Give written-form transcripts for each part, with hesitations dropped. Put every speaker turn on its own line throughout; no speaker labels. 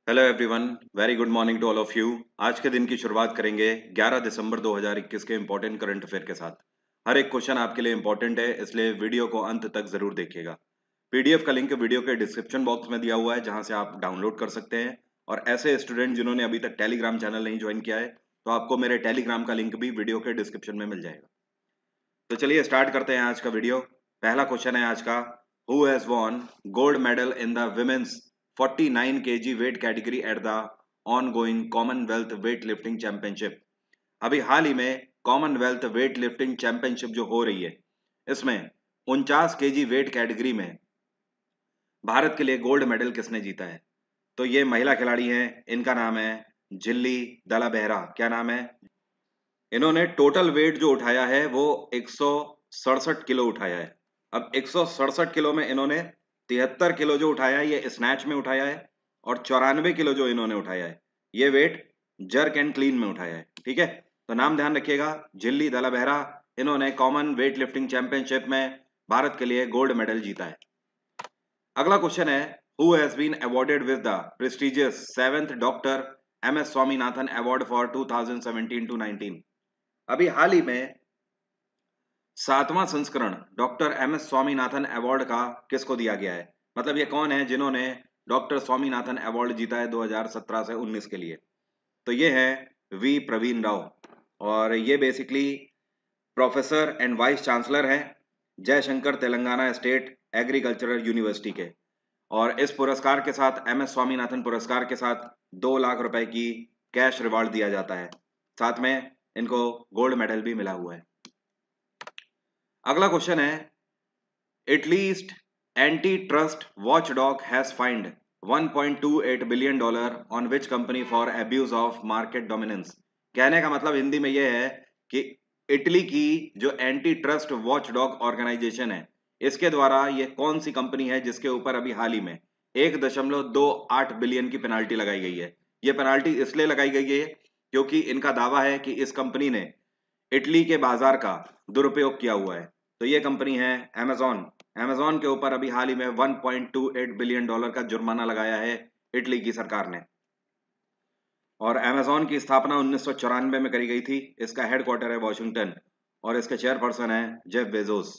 Hello everyone, very good morning to all of you. आज के दिन की शुरुआत करेंगे 11 दिसंबर 2021 के इंपॉर्टेंट करंट अफेयर के साथ। हर एक क्वेश्चन आपके लिए इंपॉर्टेंट है, इसलिए वीडियो को अंत तक जरूर देखिएगा। पीडीएफ का लिंक वीडियो के डिस्क्रिप्शन बॉक्स में दिया हुआ है, जहां से आप डाउनलोड कर सकते हैं। और ऐसे स्टूडेंट जिन्होंने अभी तक टेलीग्राम चैनल नहीं ज्वाइन किया है, तो आपको मेरे टेलीग्राम का लिंक भी वीडियो के डिस्क्रिप्शन में मिल जाएगा। तो चलिए स्टार्ट करते हैं आज का वीडियो। पहला क्वेश्चन है आज का, who has won gold medal in the women's 49 kg weight category at the ongoing Commonwealth weight lifting championship. अभी हाल ही में कॉमनवेल्थ वेट लिफ्टिंग चैंपियनशिप जो हो रही है, इसमें 49 kg वेट कैटेगरी में भारत के लिए गोल्ड मेडल किसने जीता है? तो ये महिला खिलाड़ी हैं, इनका नाम है झिल्ली दला बेहरा। क्या नाम है? इन्होंने टोटल वेट जो उठाया है वो 167 किलो उठाया है। अब 167 किलो में इन्होंने 73 किलो जो उठाया है ये स्नैच में उठाया है, और 94 किलो जो इन्होंने उठाया है ये वेट जर्क एंड क्लीन में उठाया है। ठीक है, तो नाम ध्यान रखिएगा, झिल्ली दला बेहरा। इन्होंने कॉमन वेट लिफ्टिंग चैंपियनशिप में भारत के लिए गोल्ड मेडल जीता है। अगला क्वेश्चन है, who has been awarded with the prestigious 7th doctor MS Swaminathan award for 2017 to 19। अभी हाल ही में 7वां संस्करण डॉक्टर MS स्वामीनाथन अवार्ड का किसको दिया गया है? मतलब ये कौन है जिन्होंने डॉक्टर स्वामीनाथन अवार्ड जीता है 2017 से 19 के लिए? तो ये है वी प्रवीण राव, और ये basically professor and vice chancellor हैं Jayashankar Telangana State Agricultural University के। और इस पुरस्कार के साथ, MS स्वामीनाथन पुरस्कार के साथ 2 लाख रुपए की कैश रिवॉर्ड दिया जाता है। साथ में इनको गोल्ड मेडल भी मिला हुआ है। अगला क्वेश्चन है, at least anti trust watchdog has find $1.28 billion on which company for abuse of market dominance. कहने का मतलब हिंदी में यह है कि इटली की जो एंटी ट्रस्ट वॉचडॉग ऑर्गेनाइजेशन है, इसके द्वारा ये कौन सी कंपनी है जिसके ऊपर अभी हाल ही में 1.28 बिलियन की पेनाल्टी लगाई गई है। ये पेनाल्टी इसलिए लगाई गई है क्योंकि इनका दावा है कि इस कंपनी ने इटली के बाजार का दुरुपयोग किया हुआ है। तो ये कंपनी है अमेजॉन। अमेजॉन के ऊपर अभी हाल ही में $1.28 बिलियन का जुर्माना लगाया है इटली की सरकार ने। और अमेजॉन की स्थापना 1994 में करी गई थी। इसका हेडक्वार्टर है वॉशिंगटन, और इसके चेयरपर्सन है Jeff Bezos.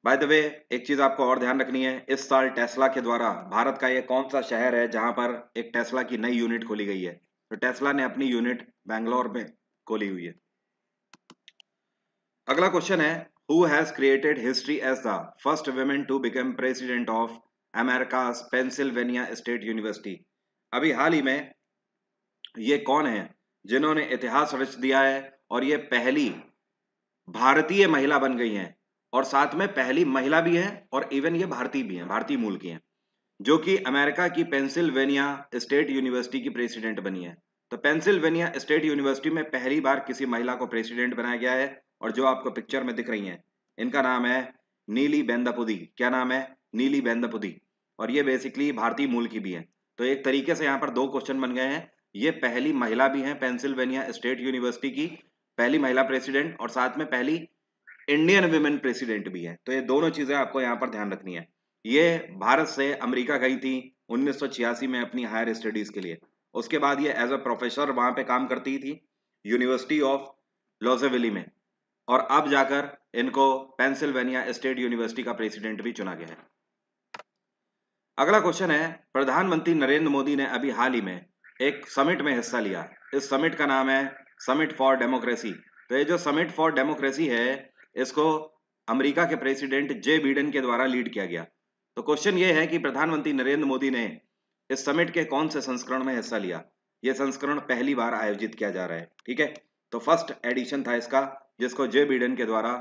By the way, एक चीज आपको और ध्यान रखनी है, इस साल टेस्ला के द्वारा भारत का ये कौन सा शहर है जहां पर एक टेस्ला की नई यूनिट खोली गई है? तो टेस्ला ने अपनी यूनिट बैंगलोर में खोली हुई है। अगला क्वेश्चन है, who has created history as the first women to become president of America's Pennsylvania State University. अभी हाल ही में ये कौन है जिन्होंने इतिहास रच दिया है और ये पहली भारतीय महिला बन गई हैं, और साथ में पहली महिला भी है और इवन ये भारतीय भी हैं, भारतीय मूल की हैं, जो कि अमेरिका की पेंसिल्वेनिया स्टेट यूनिवर्सिटी की प्रेसिडेंट बनी है। तो पेंसिल्वेनिया स्टेट यूनिवर्सिटी में पहली बार किसी महिला को प्रेसिडेंट बनाया गया है, और जो आपको पिक्चर में दिख रही हैं इनका नाम है नीली बेंदापुदी। क्या नाम है? नीली बेंदापुदी। और ये बेसिकली भारतीय मूल की भी है। तो एक तरीके से यहाँ पर दो क्वेश्चन बन गए हैं, ये पहली महिला भी है पेंसिल्वेनिया स्टेट यूनिवर्सिटी की, पहली महिला प्रेसिडेंट, और साथ में पहली इंडियन वुमेन प्रेसिडेंट भी है। तो ये दोनों चीजें आपको यहाँ पर ध्यान रखनी है। ये भारत से अमेरिका गई थी 1986 में अपनी हायर स्टडीज के लिए। उसके बाद ये एज अ प्रोफेसर वहां पे काम करती थी यूनिवर्सिटी ऑफ लॉजेविली में, और अब जाकर इनको पेंसिल्वेनिया स्टेट यूनिवर्सिटी का प्रेसिडेंट भी चुना गया है। अगला क्वेश्चन है, प्रधानमंत्री नरेंद्र मोदी ने अभी हाल ही में एक समिट में हिस्सा लिया। इस समिट का नाम है समिट फॉर डेमोक्रेसी। तो ये जो समिट फॉर डेमोक्रेसी है, इसको अमेरिका के प्रेसिडेंट जे बिडेन के द्वारा लीड किया गया। तो क्वेश्चन ये है कि प्रधानमंत्री नरेंद्र मोदी ने इस समिट के कौन से संस्करण में हिस्सा लिया? यह संस्करण पहली बार आयोजित किया जा रहा है। ठीक है, तो फर्स्ट एडिशन था इसका, जिसको जे बिडेन के द्वारा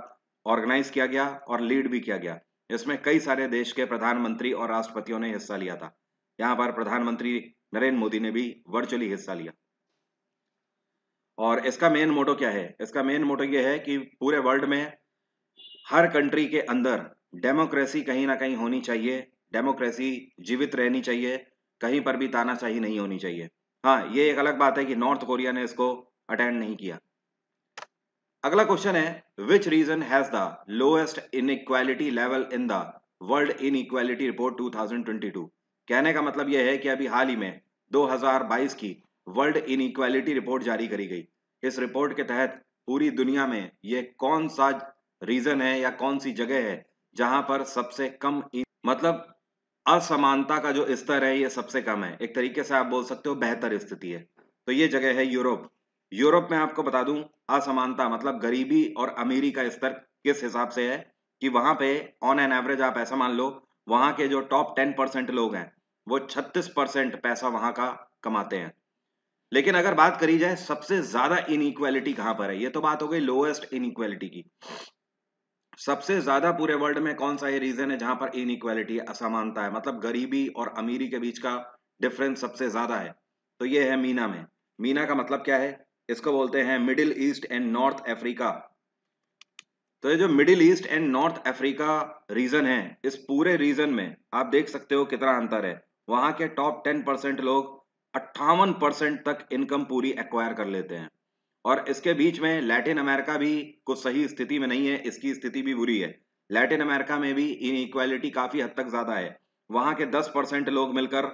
ऑर्गेनाइज किया गया और लीड भी किया गया। इसमें कई सारे देश के प्रधानमंत्री और राष्ट्रपतियों ने हिस्सा लिया था। यहाँ पर प्रधानमंत्री नरेंद्र मोदी ने भी वर्चुअली हिस्सा लिया। और इसका मेन मोटो क्या है? इसका मेन मोटो ये है कि पूरे वर्ल्ड में हर कंट्री के अंदर डेमोक्रेसी कहीं ना कहीं होनी चाहिए, डेमोक्रेसी जीवित रहनी चाहिए, कहीं पर भी तानाशाही नहीं होनी चाहिए। हाँ, ये एक अलग बात है कि नॉर्थ कोरिया ने इसको अटेंड नहीं किया। अगला क्वेश्चन है, which region has the lowest inequality level in the world inequality report 2022। कहने का मतलब यह है कि अभी हाल ही में 2022 की वर्ल्ड इनइक्वालिटी रिपोर्ट जारी करी गई। इस रिपोर्ट के तहत पूरी दुनिया में ये कौन सा रीजन है या कौन सी जगह है जहां पर सबसे कम मतलब असमानता का जो स्तर है ये सबसे कम है। एक तरीके से आप बोल सकते हो बेहतर स्थिति है। तो ये जगह है यूरोप। यूरोप में आपको बता दूं, असमानता मतलब गरीबी और अमीरी का स्तर किस हिसाब से है कि वहां पे ऑन एन एवरेज आप ऐसा मान लो, वहां के जो टॉप 10% लोग हैं वो 36% पैसा वहां का कमाते हैं। लेकिन अगर बात करी जाए सबसे ज्यादा इनइक्वालिटी कहां पर है, ये तो बात हो गई लोएस्ट इनइक्वालिटी की। सबसे ज्यादा पूरे वर्ल्ड में कौन सा ये रीजन है जहां पर इनइक्वालिटी असमानता है, मतलब गरीबी और अमीरी के बीच का डिफरेंस सबसे ज्यादा है? तो ये है मीना में। मीना का मतलब क्या है? इसको बोलते हैं middle east and north Africa. तो ये जो middle east and north Africa reason है, इस पूरे रीजन में आप देख सकते हो कितना अंतर है। वहां के टॉप 10% लोग 58% तक इनकम पूरी एक्वायर कर लेते हैं। और इसके बीच में लैटिन अमेरिका भी कुछ सही स्थिति में नहीं है, इसकी स्थिति भी बुरी है। लैटिन अमेरिका में भी इनइक्वालिटी काफी हद तक ज्यादा है। वहां के 10% लोग मिलकर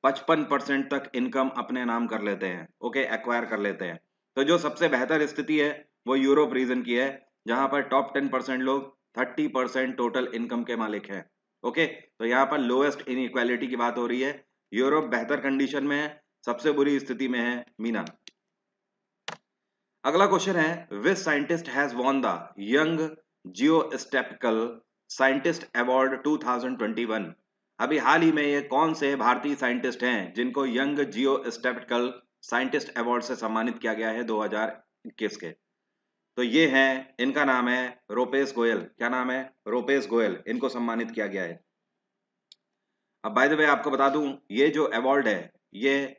55% तक इनकम अपने नाम कर लेते हैं, ओके, एक्वायर कर लेते हैं। तो जो सबसे बेहतर स्थिति है वो यूरोप रीजन की है, जहां पर टॉप 10% लोग 30% टोटल इनकम के मालिक हैं। ओके, तो यहाँ पर लोएस्ट इनइक्वालिटी की बात हो रही है। यूरोप बेहतर कंडीशन में है, सबसे बुरी स्थिति में है मीना। अगला क्वेश्चन है, which scientist has won the young geostatistical scientist award 2021? अभी हाल ही में ये कौन से भारतीय साइंटिस्ट हैं जिनको यंग जियोस्टेटिकल साइंटिस्ट अवार्ड से सम्मानित किया गया है 2021 के? तो ये हैं, इनका नाम है रूपेश गोयल। क्या नाम है? रूपेश गोयल। इनको सम्मानित किया गया है। अब बाय द वे आपको बता दूं, ये जो अवार्ड है ये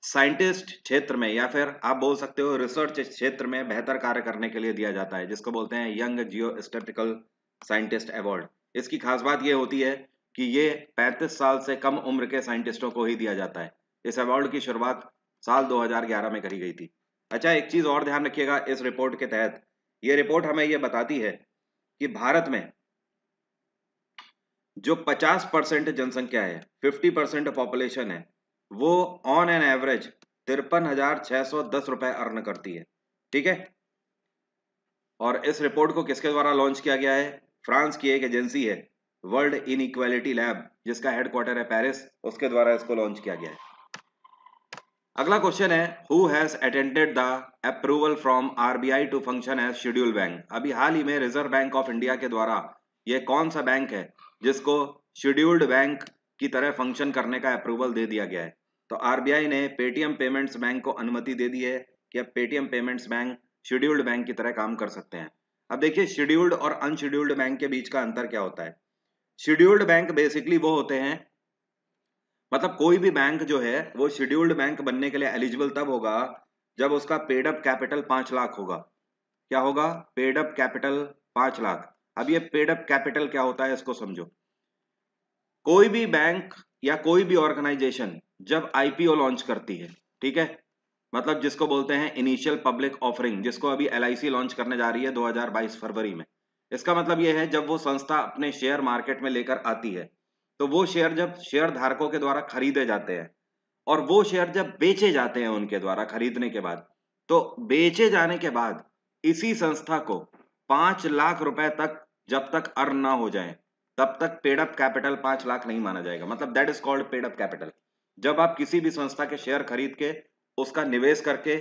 साइंटिस्ट क्षेत्र में या फिर आप बोल सकते हो रिसर्च क्षेत्र में बेहतर कार्य करने के लिए दिया जाता है, जिसको बोलते हैं यंग जियोस्टेटिकल साइंटिस्ट अवार्ड। इसकी खास बात ये होती है कि ये 35 साल से कम उम्र के साइंटिस्टों को ही दिया जाता है। इस अवार्ड की शुरुआत साल 2011 में करी गई थी। अच्छा, एक चीज और ध्यान रखिएगा, इस रिपोर्ट के तहत ये रिपोर्ट हमें ये बताती है कि भारत में जो 50% जनसंख्या है, 50% पॉपुलेशन है, वो ऑन एन एवरेज 53,610 रुपए अर्न करती है। ठीक है, और इस रिपोर्ट को किसके द्वारा लॉन्च किया गया है? फ्रांस की एक एजेंसी है वर्ल्ड इनइक्वालिटी लैब, जिसका हेडक्वार्टर है पेरिस, उसके द्वारा इसको लॉन्च किया गया है। अगला क्वेश्चन है, who has attended the approval from RBI to function as schedule bank? अभी हाल ही में रिजर्व बैंक ऑफ इंडिया के द्वारा ये कौन सा बैंक है जिसको शेड्यूल्ड बैंक की तरह फंक्शन करने का अप्रूवल दे दिया गया है? तो आरबीआई ने पेटीएम पेमेंट्स बैंक को अनुमति दे दी है कि अब Paytm payments bank scheduled bank की तरह काम कर सकते हैं। अब देखिए, शेड्यूल्ड और अनशेड्यूल्ड बैंक के बीच का अंतर क्या होता है। शेड्यूल्ड बैंक बेसिकली वो होते हैं, मतलब कोई भी बैंक जो है वो शेड्यूल्ड बैंक बनने के लिए एलिजिबल तब होगा जब उसका पेड अप कैपिटल 5 लाख होगा। क्या होगा? Paid up capital 5 lakh. अब ये पेड अप कैपिटल क्या होता है इसको समझो। कोई भी बैंक या कोई भी ऑर्गेनाइजेशन जब आईपीओ लॉन्च करती है, ठीक है, मतलब जिसको बोलते हैं इनिशियल पब्लिक ऑफरिंग, जिसको अभी एलआईसी लॉन्च करने जा रही है 2022 फरवरी में। इसका मतलब यह है जब वो संस्था अपने शेयर मार्केट में लेकर आती है, तो वो शेयर जब शेयर धारकों के द्वारा खरीदे जाते हैं और वो शेयर जब बेचे जाते हैं उनके द्वारा खरीदने के बाद, तो बेचे जाने के बाद इसी संस्था को 5 लाख रुपए तक जब तक अर्न ना हो जाए तब तक पेड अप कैपिटल 5 लाख नहीं माना जाएगा। मतलब that is called paid up capital. जब आप किसी भी संस्था के शेयर खरीद के उसका निवेश करके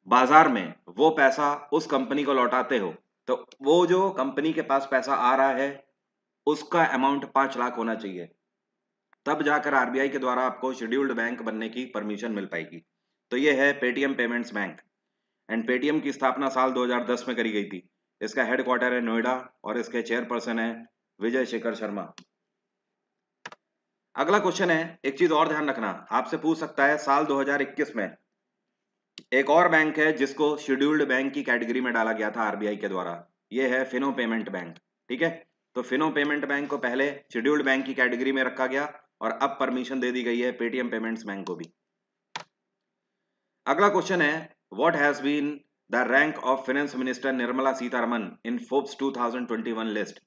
बाजार में वो पैसा उस कंपनी को लौटाते हो, तो वो जो कंपनी के पास पैसा आ रहा है उसका अमाउंट 5 लाख होना चाहिए, तब जाकर आरबीआई के द्वारा आपको शेड्यूल्ड बैंक बनने की परमिशन मिल पाएगी। तो ये है Paytm payments bank. And Paytm की स्थापना साल 2010 में करी गई थी। इसका हेडक्वार्टर है नोएडा और इसके चेयरपर्सन है विजय शेखर शर्मा। अगला क्वेश्चन है, एक चीज और ध्यान रखना, आपसे पूछ सकता है साल 2021 में एक और बैंक है जिसको शेड्यूल्ड बैंक की कैटेगरी में डाला गया था आरबीआई के द्वारा। यह है फिनो पेमेंट बैंक। ठीक है, तो फिनो पेमेंट बैंक को पहले शेड्यूल्ड बैंक की कैटेगरी में रखा गया और अब परमिशन दे दी गई है पेटीएम पेमेंट्स बैंक को भी। अगला क्वेश्चन है, what has been the rank of finance minister Nirmala Sitharaman in Forbes 2021 list?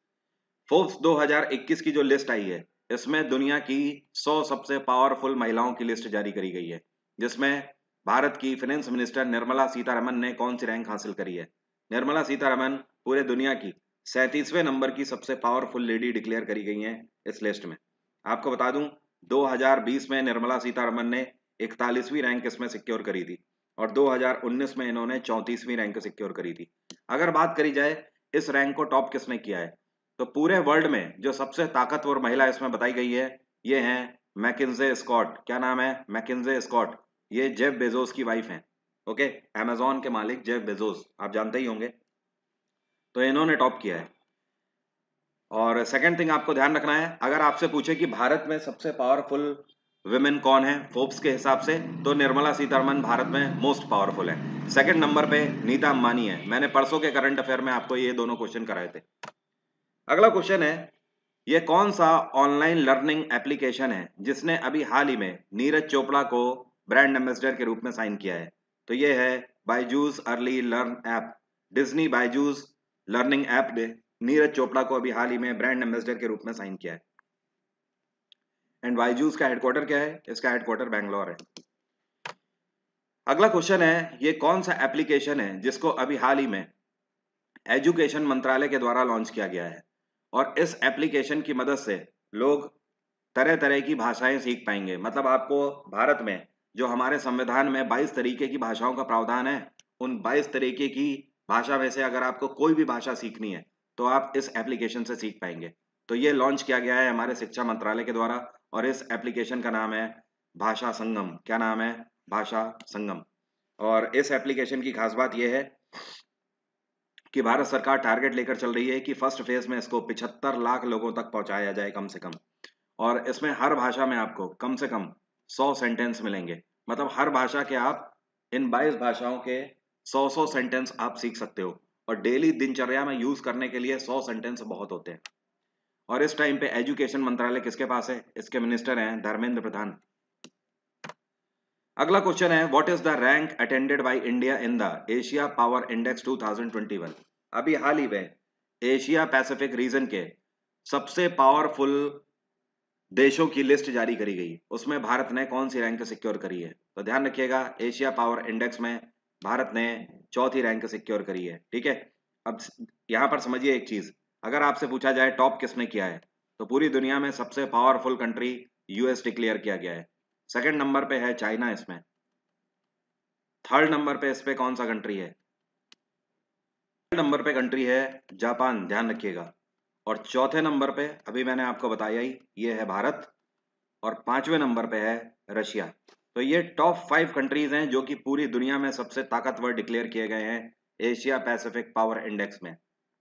Forbes 2021 की जो लिस्ट आई है इसमें दुनिया की 100 सबसे पावरफुल महिलाओं की लिस्ट जारी करी गई है, जिसमें भारत की फाइनेंस मिनिस्टर निर्मला सीतारमन ने कौन सी रैंक हासिल करी है। निर्मला सीतारमन पूरे दुनिया की 37वें नंबर की सबसे पावरफुल लेडी डिक्लेयर करी गई हैं इस लिस्ट में। आपको बता दूं, 2020 में निर्मला सीतारमन ने 41वीं रैंक इसमें सिक्योर करी थी और 2019 में इन्होंने 34वीं रैंक सिक्योर करी थी। अगर बात करी जाए इस रैंक को टॉप किसने किया है, तो पूरे वर्ल्ड में जो सबसे ताकतवर महिला इसमें बताई गई है ये हैं मैकिन्जे स्कॉट। क्या नाम है? मैकिन्जे स्कॉट। ये जेफ बेजोस की वाइफ हैं। ओके, अमेजोन के मालिक जेफ बेजोस, आप जानते ही होंगे। तो इन्होंने टॉप किया है। और सेकंड थिंग आपको ध्यान रखना है, अगर आपसे पूछे कि भारत में सबसे पावरफुल विमेन कौन है फोर्ब्स के हिसाब से, तो निर्मला सीतारमन भारत में मोस्ट पावरफुल है। सेकंड नंबर पे नीता अंबानी है। मैंने परसों के करंट अफेयर में आपको ये दोनों क्वेश्चन कराए थे। अगला क्वेश्चन है, ये कौन सा ऑनलाइन लर्निंग एप्लीकेशन है जिसने अभी हाल ही में नीरज चोपड़ा को ब्रांड एम्बेसडर के रूप में साइन किया है? तो ये है Byju's early learn app. Disney Byju's learning app ने नीरज चोपड़ा को अभी हाल ही में ब्रांड एम्बेसडर के रूप में साइन किया है। एंड बायजूस का हेडक्वार्टर क्या है? इसका हेडक्वार्टर बैंगलोर है। अगला क्वेश्चन है, ये कौन सा एप्लीकेशन है जिसको अभी हाल ही में एजुकेशन मंत्रालय के द्वारा लॉन्च किया गया है और इस एप्लीकेशन की मदद से लोग तरह तरह की भाषाएं सीख पाएंगे। मतलब आपको भारत में जो हमारे संविधान में 22 तरीके की भाषाओं का प्रावधान है, उन 22 तरीके की भाषा में से अगर आपको कोई भी भाषा सीखनी है तो आप इस एप्लीकेशन से सीख पाएंगे। तो ये लॉन्च किया गया है हमारे शिक्षा मंत्रालय के द्वारा और इस एप्लीकेशन का नाम है भाषा संगम। क्या नाम है? भाषा संगम। और इस एप्लीकेशन की खास बात यह है कि भारत सरकार टारगेट लेकर चल रही है कि फर्स्ट फेज में इसको 75 लाख लोगों तक पहुंचाया जाए कम से कम। और इसमें हर भाषा में आपको कम से कम 100 सेंटेंस मिलेंगे। मतलब हर भाषा के आप इन 22 भाषाओं के 100 सेंटेंस आप सीख सकते हो और डेली दिनचर्या में यूज करने के लिए 100 सेंटेंस बहुत होते हैं। और इस टाइम पे एजुकेशन मंत्रालय किसके पास है? इसके मिनिस्टर हैं धर्मेंद्र प्रधान। अगला क्वेश्चन है, what is the rank attended by India in the Asia power index 2021? अभी हाल ही में एशिया पैसिफिक रीजन के सबसे पावरफुल देशों की लिस्ट जारी करी गई, उसमें भारत ने कौन सी रैंक सिक्योर करी है? तो ध्यान रखिएगा, एशिया पावर इंडेक्स में भारत ने चौथी रैंक सिक्योर करी है। ठीक है, अब यहां पर समझिए एक चीज, अगर आपसे पूछा जाए टॉप किसने किया है, तो पूरी दुनिया में सबसे पावरफुल कंट्री यूएस डिक्लेयर किया गया है। सेकंड नंबर पे है चाइना इसमें। थर्ड नंबर पे इस पे कौन सा कंट्री है? थर्ड नंबर पे कंट्री है जापान, ध्यान रखिएगा। और चौथे नंबर पे अभी मैंने आपको बताया ही, ये है भारत। और पांचवें नंबर पे है रशिया। तो ये टॉप 5 कंट्रीज हैं जो कि पूरी दुनिया में सबसे ताकतवर डिक्लेयर किए गए हैं एशिया पैसिफिक पावर इंडेक्स में।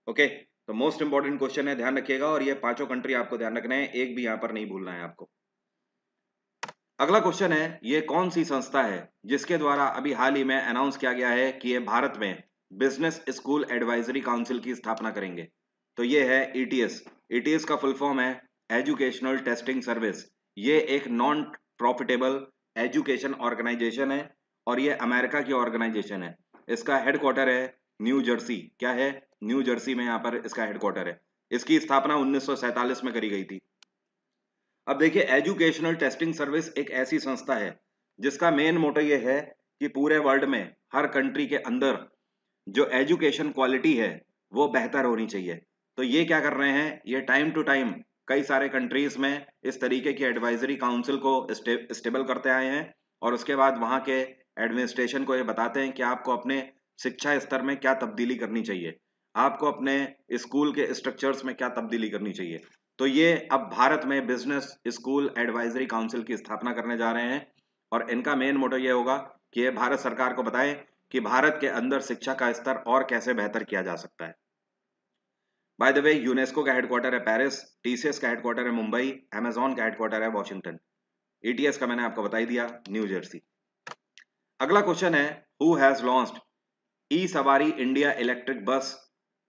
ओके, तो मोस्ट इंपॉर्टेंट क्वेश्चन है, ध्यान रखिएगा। और ये पांचों कंट्री आपको ध्यान रखना है, एक भी यहां पर नहीं भूलना है आपको। अगला क्वेश्चन है, ये कौन सी संस्था है जिसके द्वारा अभी हाल ही में अनाउंस किया गया है कि ये भारत में बिजनेस स्कूल एडवाइजरी काउंसिल की स्थापना करेंगे? तो ये है ईटीएस। ईटीएस का फुल फॉर्म है एजुकेशनल टेस्टिंग सर्विस। ये एक नॉन प्रॉफिटेबल एजुकेशन ऑर्गेनाइजेशन है और ये अमेरिका की ऑर्गेनाइजेशन है। इसका हेडक्वार्टर है न्यू जर्सी। क्या है? न्यू जर्सी में यहाँ पर इसका हेडक्वार्टर है। इसकी स्थापना 1947 में करी गई थी। अब देखिए, एजुकेशनल टेस्टिंग सर्विस एक ऐसी संस्था है जिसका मेन मोटो ये है कि पूरे वर्ल्ड में हर कंट्री के अंदर जो एजुकेशन क्वालिटी है वो बेहतर होनी चाहिए। तो ये क्या कर रहे हैं, ये टाइम टू टाइम कई सारे कंट्रीज में इस तरीके की एडवाइजरी काउंसिल को स्टेबल करते आए हैं और उसके बाद वहां के एडमिनिस्ट्रेशन को ये बताते हैं कि आपको अपने शिक्षा स्तर में क्या तब्दीली करनी चाहिए, आपको अपने स्कूल के स्ट्रक्चर्स में क्या तब्दीली करनी चाहिए। तो ये अब भारत में बिजनेस स्कूल एडवाइजरी काउंसिल की स्थापना करने जा रहे हैं और इनका मेन मोटो ये होगा कि ये भारत सरकार को बताएं कि भारत के अंदर शिक्षा का स्तर और कैसे बेहतर किया जा सकता है। बाय द वे, यूनेस्को का हेडक्वार्टर है पेरिस, टीसीएस का हेडक्वार्टर है मुंबई, अमेजॉन का हेडक्वार्टर है वॉशिंगटन, ईटीएस का मैंने आपको बता ही दिया, न्यू जर्सी। अगला क्वेश्चन है, हु हैज लॉन्च्ड ई सवारी India electric bus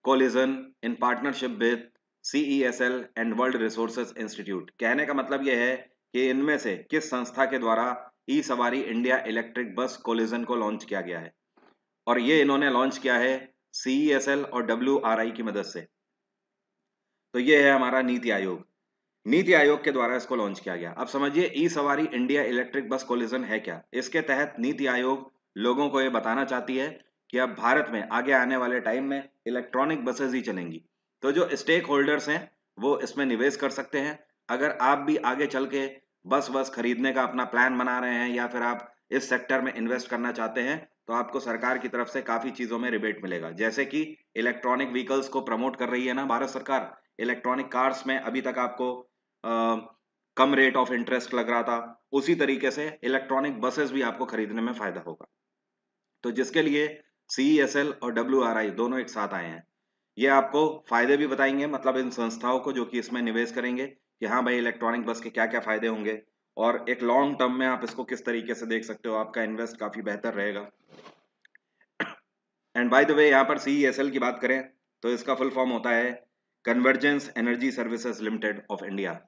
collision in partnership with CESL and world resources institute? कहने का मतलब यह है कि इनमें से किस संस्था के द्वारा ई सवारी इंडिया इलेक्ट्रिक बस कोलिजन को लॉन्च किया गया है? और ये इन्होंने लॉन्च किया है CESL और WRI की मदद से। तो ये है हमारा नीति आयोग। नीति आयोग के द्वारा इसको लॉन्च किया गया। अब समझिए ई सवारी इंडिया इलेक्ट्रिक बस कोलिजन है क्या। इसके तहत नीति आयोग लोगों को ये बताना चाहती है कि अब भारत में आगे आने वाले टाइम में इलेक्ट्रॉनिक बसेस ही चलेंगी। तो जो स्टेक होल्डर्स हैं वो इसमें निवेश कर सकते हैं। अगर आप भी आगे चल के बस खरीदने का अपना प्लान बना रहे हैं या फिर आप इस सेक्टर में इन्वेस्ट करना चाहते हैं तो आपको सरकार की तरफ से काफी चीजों में रिबेट मिलेगा। जैसे कि इलेक्ट्रॉनिक व्हीकल्स को प्रमोट कर रही है ना भारत सरकार, इलेक्ट्रॉनिक कार्स में अभी तक आपको कम रेट ऑफ इंटरेस्ट लग रहा था, उसी तरीके से इलेक्ट्रॉनिक बसेस भी आपको खरीदने में फायदा होगा। तो जिसके लिए CESL और WRI दोनों एक साथ आए हैं। ये आपको फायदे भी बताएंगे, मतलब इन संस्थाओं को जो कि इसमें निवेश करेंगे कि हाँ भाई इलेक्ट्रॉनिक बस के क्या क्या फायदे होंगे और एक लॉन्ग टर्म में आप इसको किस तरीके से देख सकते हो, आपका इन्वेस्ट काफी बेहतर रहेगा। एंड बाय द वे यहाँ पर CESL की बात करें तो इसका फुल फॉर्म होता है convergence energy services limited of India.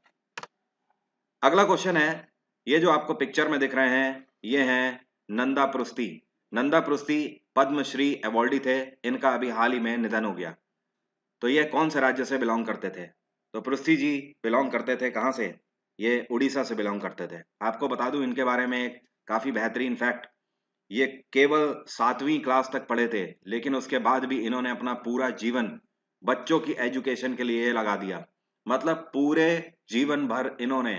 अगला क्वेश्चन है, ये जो आपको पिक्चर में दिख रहे हैं ये हैं नंदा पृथ्वी। नंदा पृथ्वी पद्मश्री अवॉर्डी थे, इनका अभी हाल ही में निधन हो गया। तो ये कौन से राज्य से बिलोंग करते थे? तो पृथ्वी जी बिलोंग करते थे कहाँ से? ये उड़ीसा से बिलोंग करते थे। आपको बता दूं इनके बारे में एक काफी बेहतरीन फैक्ट, ये केवल 7वीं क्लास तक पढ़े थे लेकिन उसके बाद भी इन्होंने अपना पूरा जीवन बच्चों की एजुकेशन के लिए लगा दिया। मतलब पूरे जीवन भर इन्होंने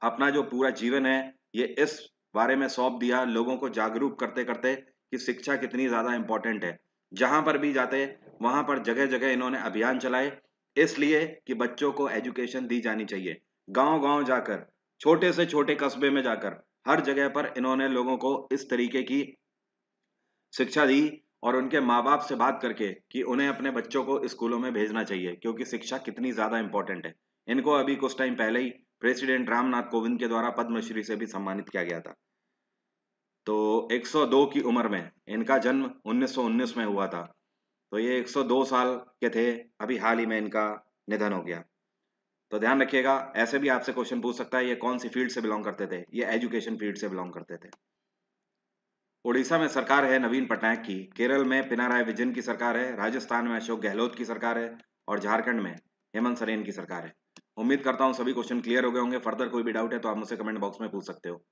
अपना जो पूरा जीवन है ये इस बारे में सौंप दिया, लोगों को जागरूक करते करते कि शिक्षा कितनी ज्यादा इंपॉर्टेंट है। जहां पर भी जाते वहां पर जगह जगह इन्होंने अभियान चलाए, इसलिए कि बच्चों को एजुकेशन दी जानी चाहिए। गांव गांव जाकर, छोटे से छोटे कस्बे में जाकर हर जगह पर इन्होंने लोगों को इस तरीके की शिक्षा दी और उनके माँ बाप से बात करके कि उन्हें अपने बच्चों को स्कूलों में भेजना चाहिए क्योंकि शिक्षा कितनी ज्यादा इंपॉर्टेंट है। इनको अभी कुछ टाइम पहले ही प्रेसिडेंट रामनाथ कोविंद के द्वारा पद्मश्री से भी सम्मानित किया गया था। तो 102 की उम्र में, इनका जन्म 1919 में हुआ था, तो ये 102 साल के थे, अभी हाल ही में इनका निधन हो गया। तो ध्यान रखिएगा, ऐसे भी आपसे क्वेश्चन पूछ सकता है ये कौन सी फील्ड से बिलोंग करते थे। ये एजुकेशन फील्ड से बिलोंग करते थे। उड़ीसा में सरकार है नवीन पटनायक की, केरल में पिनाराय विजयन की सरकार है, राजस्थान में अशोक गहलोत की सरकार है और झारखंड में हेमंत सोरेन की सरकार है। उम्मीद करता हूं सभी क्वेश्चन क्लियर हो गए होंगे। फर्दर कोई भी डाउट है तो आप मुझसे कमेंट बॉक्स में पूछ सकते हो।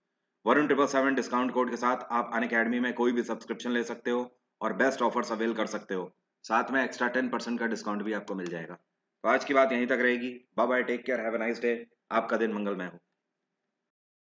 वरुण 777 डिस्काउंट कोड के साथ आप अनअकैडमी में कोई भी सब्सक्रिप्शन ले सकते हो और बेस्ट ऑफर्स अवेल कर सकते हो। साथ में एक्स्ट्रा 10% का डिस्काउंट भी आपको मिल जाएगा। तो आज की बात यहीं तक रहेगी। Bye bye, take care, have a nice day. आपका दिन मंगलमय हो।